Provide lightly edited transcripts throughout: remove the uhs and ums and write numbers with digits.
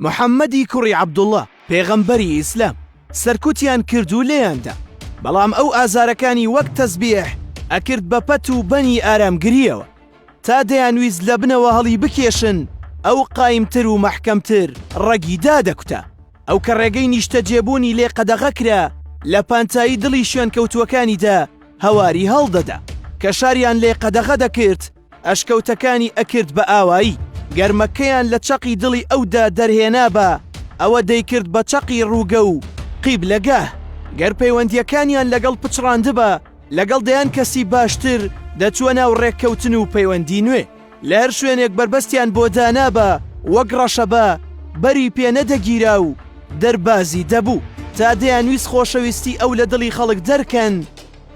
محەممەدی کوڕی عەبدوڵڵا پێغەمبەری ئیسلام سەرکوتیان کرد و لێیاندا، بەڵام ئەو ئازارەکانی وەک تەسبیح ئەکرد بە پەت و بەنی ئارامگریەوە تا دەیانویست لە بنەوە هەڵی بکێشن، ئەو قایمتر و مەحکەمتر ڕەگی دادەکوتە، ئەو کە ڕێگەی نیشتە جێبوونی لێ قەدەغە کرا لە پانتایی دڵی شوێن کەوتوەکانیدا هەواری هەڵدەدا، کە شاریان لێ قەدەغە دەکرد ئەشکەوتەکانی ئەکرد بە ئاوایی، گەرمەکەیان لە چەقی دڵی ئەودا دەرهێنا بە ئەوە دەیکرد بە چەقی ڕووگە و قیبلەگاه، گەر پەیوەندیەکانیان لەگەڵ پچڕاندبە لەگەڵ دەیان کەسی باشتر دەچوە ناو ڕێککەوتن و پەیوەندی نوێ، لە هەر شوێنێک بربەستیان بۆ دانابە وەک ڕەشەبە بەری پێنەدەگیرا و دەربازی دەبوو تا دەیانویست خۆشەویستی ئەو لە دڵی خەڵک دەرکەن،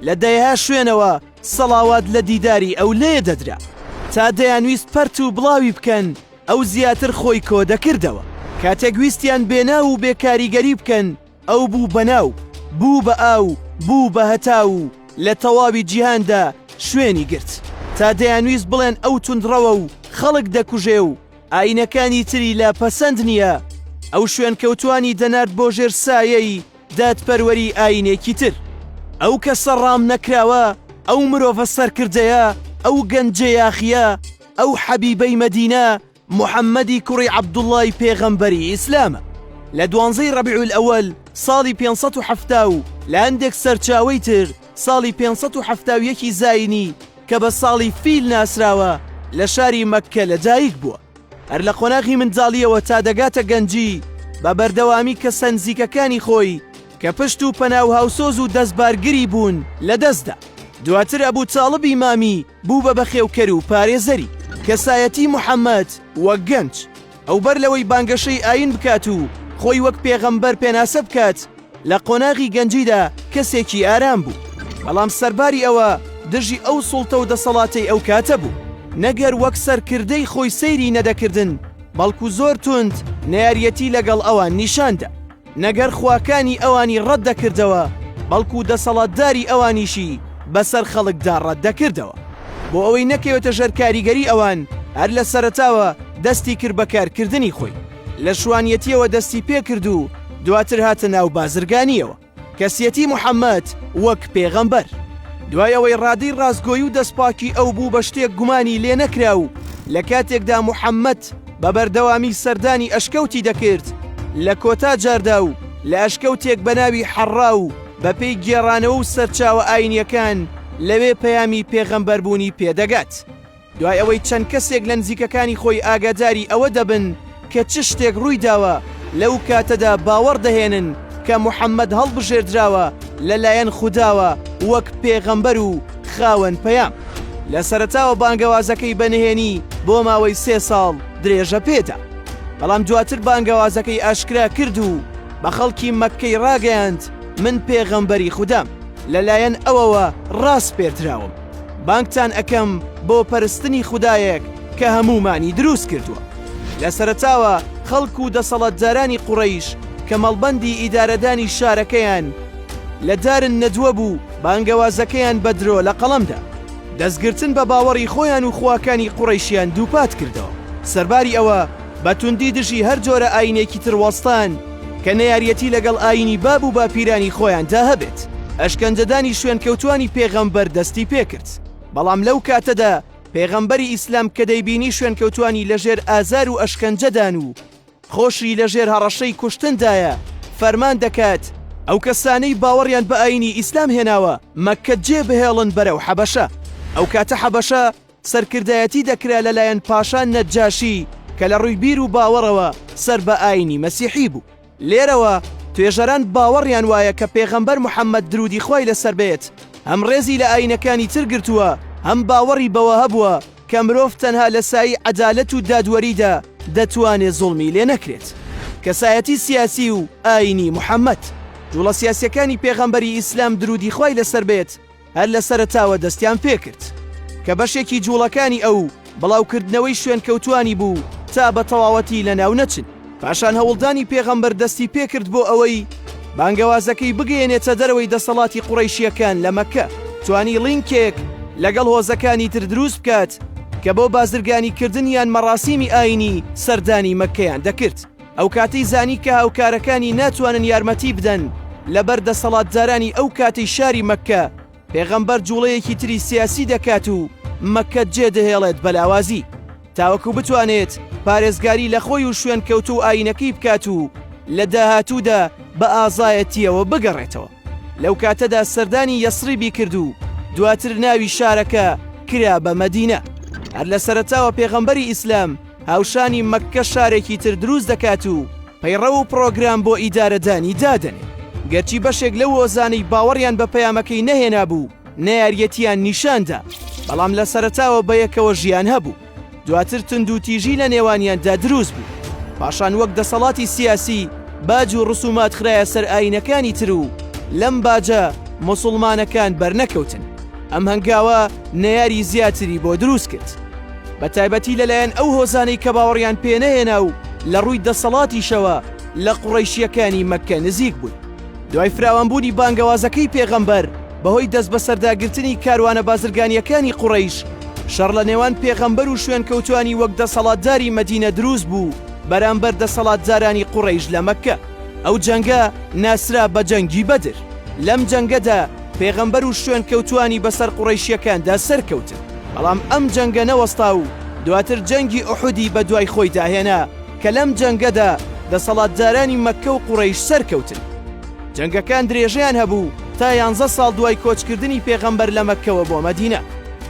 لە دەیها شوێنەوە سەڵاوات لە دیداری ئەو لێ دەدرا، تا دەیانویست پەرت و بڵاوی بکەن ئەو زیاتر خۆی کۆ دەکردەوە، کاتێک ویستیان بێناو و بێکاریگەری بکەن ئەو بوو بەناو، بوو بە ئاو، بوو بە هەتا و لە تەواوی جیهاندا شوێنی گرت، تا دەیانویست بڵێن ئەو توندڕەوە و خەڵک دەکوژێ و ئاینەکانی تری لا پەسەند نییە، ئەو شوێن کەوتوانی دەنارد بۆ ژێر سایەی دادپەروەری ئاینێکی تر، ئەو کە سەرڕام نەکراوە، ئەو مرۆڤە سەرکردەیە، ئەو گەنجە یاخیە، ئەو حەبیبەی مەدینە محەممەدی کوڕی عەبدوڵڵای پێغەمبەری ئیسلامە. لە 12 ڕەبیع الئەوەل ساڵی 570 و لە هەندێک سەرچاوەی تر ساڵی 571 زاینی کە بە ساڵی فیل ناسراوە لە شاری مەککە لەدایک بووە، هەر لە قۆناغی منداڵیەوە تا دەگاتە گەنجی بە بەردەوامی کە سەنزیکەکانی خۆی کە پشت و پەنا و هاوسۆز و دەستبارگری بوون لەدەستدا، دواتر ئەبوو تاڵب ئیمامی بوو بە بەخێوکەر و پارێزەری، کەسایەتی محەممەد وەک گەنج ئەو بەر لەوەی بانگەشەی ئاین بکات و خۆی وەک پێغەمبەر پێناسە بکات لە قۆناغی گەنجیدا کەسێکی ئارام بوو، بەڵام سەرباری ئەوە دژی ئەو سوڵتە و دەسەڵاتی ئەو کاتە بوو، نەگەر وەک سەرکردەی خۆی سەیری نەدەکردن، بەڵکو زۆر تند نەیاریەتی لەگەڵ ئەوان نیشاندا، نەگەر خواکانی ئەوانی ڕەت دەکردەوە، بەڵکو دەسەڵاتداری ئەوانیشی بەسەر خەڵکدا ڕەت دەکردەوە، بۆ ئەوەی نەکەوێتە ژەر کاریگەری ئەوان هەر لە سەرەتاوە دەستی کرد بە کارکردنی خۆی، لە شوانیەتیەوە دەستی پێکرد و دواتر هاتە ناو بازرگانیەوە، کەسیەتی محەممەد وەک پێغەمبەر، دوای ئەوەی ڕادەی ڕاستگۆیی و دەستپاکی ئەو بوو بە شتێک گومانی لێ نەکرا و لە کاتێکدا محەممەد بە بەردەوامی سەردانی ئەشکەوتی دەکرد لە کۆتا جاردا و لە ئەشکەوتێک بە ناوی حەڕا و بە پێی گێڕانەوە و سەرچاوە ئاینیەکان لەوێ پەیامی پێغەمبەربوونی پێدەگات، دوای ئەوەی چەند کەسێک لە نزیکەکانی خۆی ئاگاداری ئەوە دەبن کە چ شتێک ڕووی داوە لەو کاتەدا باوەڕ دەهێنن کە محەممەد هەڵبژێردراوە لەلایەن خوداوە وەک پێغەمبەر و خاوەن پەیام، لە سەرەتاوە بانگەوازەکەی بەنهێنی بۆ ماوەی 3 ساڵ درێژە پێدا، بەڵام دواتر بانگەوازەکەی ئاشکرا کرد و بە خەڵکی مەککەی ڕاگەیاند من پێغەمبەری خودام، لەلایەن ئەوەوە ڕاست پێدراوم، بانگتان ئەەکەم بۆ پەرستنی خودایەک کە هەمومانی دروست کردووە. لە سەرەتاوە خەڵک و دەسەڵاتدارانی قوڕەیش کە مەڵبەندی ئیدارەدانی شارەکەیان لە دارن نەدووە بوو بانگەوازەکەیان بەدرۆ لە قەڵەمدا، دەستگرتن بە باوەڕی خۆیان و خواکانی قوڕەیشیان دووپات کردەوە، سەرباری ئەوە بە توندی دژی هەر جۆرە ئاینێکی تروەستان کە نەیاریەتی لەگەڵ ئاینی باب و باپیرانی خۆیاندا هەبێت، ئەشکەنجەدانی شوێن کەوتوانی پێغەمبەر دەستی پێکرد، بەڵام لەو کاتەدا پێغەمبەری ئیسلام کە دەیبینی شوێن کەوتوانی لەژێر ئازار و ئەشکەنجەدان و خۆشی لەژێر هەڕەشەی کوشتندایە فەرمان دەکات ئەو کەسانەی باوەڕیان بە ئاینی ئیسلام هێناوە مەککە جێ بهێڵن بەرەو حەبەشە، ئەو کاتە حەبەشە سەرکردایەتی دەکرا لەلایەن پاشان نەجاشی کە لە ڕووی بیر و باوەڕەوە سەر بە ئاینی مەسیحی بوو، لێرەوە توێژەران باوەڕیان وایە کە پێغەمبەر محەممەد درودی خۆی لەسەر بێت هەم ڕێزی لە ئاینەکانی تر گرتووە، هەم باوەڕی بەوە هەبووە کە مرۆڤ تەنها لە سایی عەدالەت و دادوەریدا دەتوانێت زوڵمی لێ نەکرێت. کەسایەتی سیاسی و ئاینی محەممەد، جوڵە سیاسیەکانی پێغەمبەری ئیسلام درودی خۆی لەسەر بێت هەر لە سەرەتاوە دەستیان پێکرد کە بەشێکی جوڵەکانی ئەو بڵاوکردنەوەی شوێن کەوتوانی بوو تا بە تەواوەتی لە ناو نەچن، پاشان هەوڵدانی پێغەمبەر دەستی پێکرد بۆ ئەوەی بانگەوازەکەی بگەێنێتە دەرەوەی دەسەڵاتی قوڕەیشیەکان لە مەککە، توانی لینکێک لەگەڵ هۆزەکانی تر دروست بکات کە بۆ بازرگانی کردنیان مەڕاسیمی ئاینی سەردانی مەککەیان دەکرد، ئەو کاتەی زانی کە هاوکارەکانی ناتوانن یارمەتی بدەن لەبەر دەسەڵاتدارانی ئەو کاتەی شاری مەککە پێغەمبەر جوڵەیەکی تری سیاسی دەکات و مەککە جێدەهێڵێت بەلاوازی تاوەکو بتوانێت پارێزگاری لە خۆی و شوێن کەوتو و ئاینەکەی بکات و لە داهاتوودا بە ئازایەتیەوە بگەڕێتەوە. لەو کاتەدا سەردانی یەسریبی کرد و دواتر ناوی شارەکە کرا بە مەدینە. هەر لە سەرەتاوە پێغەمبەری ئیسلام هاوشانی مەککە شارێکی تر دروست دەکات و پەیڕە و پرۆگرام بۆ ئیدارەدانی دادەنێ. گەرچی بەشێک لەو وەزانەی باوەڕیان بە پەیامەکەی نەهێنا بوو نەیاریەتیان نیشاندا، بەڵام لە سەرەتاوە بەیەکەوە ژیان هەبوو. دواتر تند و تیژی لە نێوانیاندا دروست بوو. پاشان وەک دەسەڵاتی سیاسی باج و ڕسومات خرایە سەر ئاینەکانی تر و لەم باجە موسڵمانەکان بەرنەکەوتن. ئەم هەنگاوە نەیاری زیاتری بۆ دروست کرد، بە تایبەتی لەلایەن ئەو هۆزانەی کە باوەڕیان پێنەهێنا و لە ڕووی دەسەڵاتیشەوە لە قوڕەیشیەکانی مەککە نزیک بوون. دوای فراوانبوونی بانگەوازەکەی پێغەمبەر بەهۆی دەست بە سەرداگرتنی کاروانە بازرگانیەکانی قوڕەیش، شەڕ لە نێوان پێغەمبەر و شوێن کەوتوانی وەک دەسەڵاتداری مەدینە دروست بوو بەرامبەر دەسەڵاتدارانی قوڕەیش لە مەککە. ئەو جەنگە ناسرا بە جەنگی بەدر. لەم جەنگەدا پێغەمبەر و شوێن کەوتوانی بەسەر قوڕەیشیەکاندا سەرکەوتن، بەڵام ئەم جەنگە نەوەستا و دواتر جەنگی ئوحودی بە دوای خۆی داهێنا کە لەم جەنگەدا دەسەڵاتدارانی مەککە و قوڕەیش سەرکەوتن. جەنگەکان درێژەیان هەبوو تا 11 ساڵ دوای کۆچکردنی پێغەمبەر لە مەککەوە بۆ مەدینە.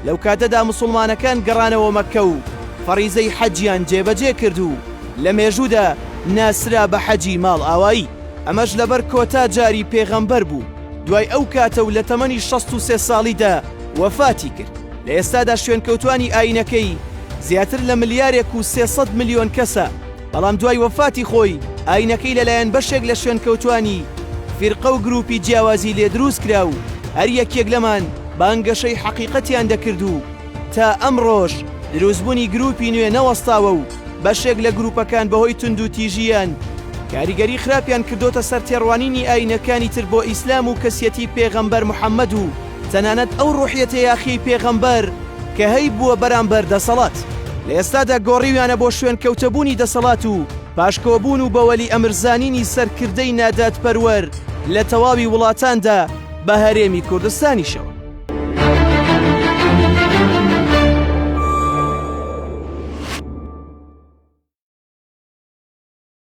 لەو کاتەدا موسڵمانەکان گەڕانەوە مەککە و فەریزەی حەجیان جێبەجێ کرد و لە مێژوودا ناسرا بە حەجی ماڵ ئاوایی. ئەمەش لەبەر کۆتا جاری پێغەمبەر بوو. دوای ئەو کاتە و لە تەمەنی 63 ساڵیدا وەفاتی کرد. لە ئێستادا شوێن کەوتوانی ئاینەکەی زیاتر لە ملیارێک و 300 ملیۆن کەسە، بەڵام دوای وەفاتی خۆی ئاینەکەی لەلایەن بەشێک لە شوێن کەوتوانی فرقە و گروپی جیاوازی لێ دروست کرا و هەر یەکێک لەمان بانگەشەی حەقیقەتیان دەکرد و تا ئەمڕۆژ دروستبوونی گروپی نوێ نەوەستاوە و بەشێک لە گروپەکان بەهۆی تند و تیژیان کاریگەری خراپیان کردۆتە سەر تێڕوانینی ئاینەکانی تر بۆ ئیسلام و کەسیەتی پێغەمبەر محەممەد و تەنانەت ئەو ڕوحیەتە یاخی پێغەمبەر کە هەی بووە بەرامبەر دەسەڵات. لە ئێستادا گۆڕیویانە بۆ شوێن کەوتەبوونی دەسەڵات و پاشکۆبوون و بەوەلی ئەمرزانینی سەرکردەی نادات پەروەر لە تەواوی وڵاتاندا بە هەرێمی کوردستانیشەوە.